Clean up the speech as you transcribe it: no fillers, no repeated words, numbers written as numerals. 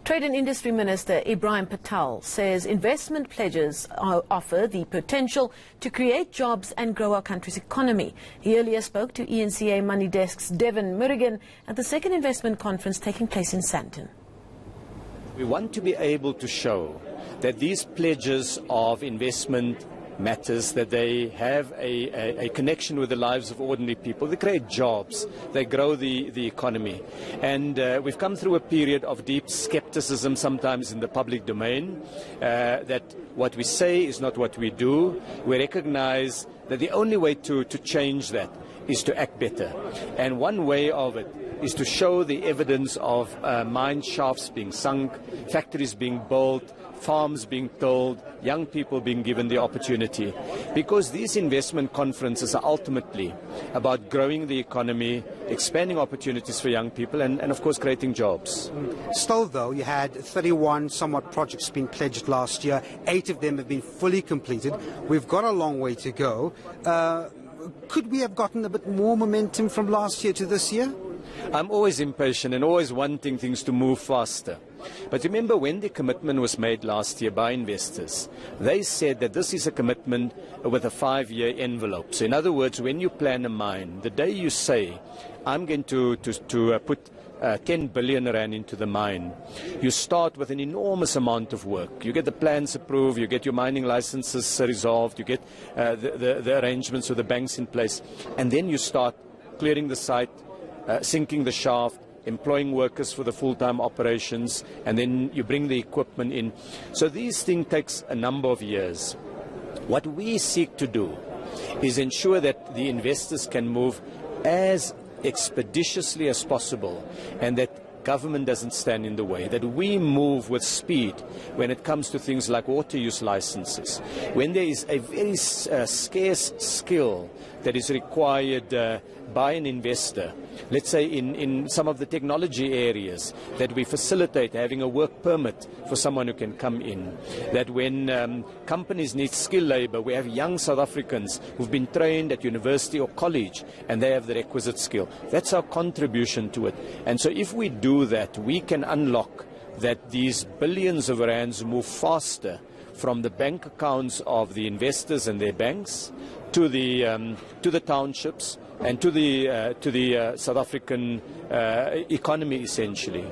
Trade and Industry Minister Ebrahim Patel says investment pledges offer the potential to create jobs and grow our country's economy. He earlier spoke to ENCA Money Desk's Devin Murrigan at the second investment conference taking place in Sandton. We want to be able to show that these pledges of investment matters, that they have a connection with the lives of ordinary people. They create jobs, they grow the economy. And we've come through a period of deep skepticism sometimes in the public domain, that what we say is not what we do. We recognize that the only way to change that is to act better. And one way of it is to show the evidence of mine shafts being sunk, factories being built, farms being tilled, young people being given the opportunity. Because these investment conferences are ultimately about growing the economy, expanding opportunities for young people, and of course creating jobs. Still though, you had 31 somewhat projects being pledged last year. 8 of them have been fully completed. We've got a long way to go. Could we have gotten a bit more momentum from last year to this year? I'm always impatient and always wanting things to move faster. But remember, when the commitment was made last year by investors, they said that this is a commitment with a 5-year envelope. So in other words, when you plan a mine, the day you say, I'm going to put 10 billion rand into the mine, you start with an enormous amount of work. You get the plans approved, you get your mining licenses resolved, you get the arrangements with the banks in place, and then you start clearing the site, sinking the shaft, employing workers for the full-time operations, and then you bring the equipment in. So these things takes a number of years. What we seek to do is ensure that the investors can move as expeditiously as possible, and that government doesn't stand in the way, that we move with speed when it comes to things like water use licenses. When there is a very scarce skill that is required by an investor, let's say in some of the technology areas, that we facilitate having a work permit for someone who can come in. That when companies need skilled labor, we have young South Africans who've been trained at university or college and they have the requisite skill. That's our contribution to it. And so if we do that, we can unlock that these billions of rands move faster from the bank accounts of the investors and their banks to the townships and to the South African economy essentially.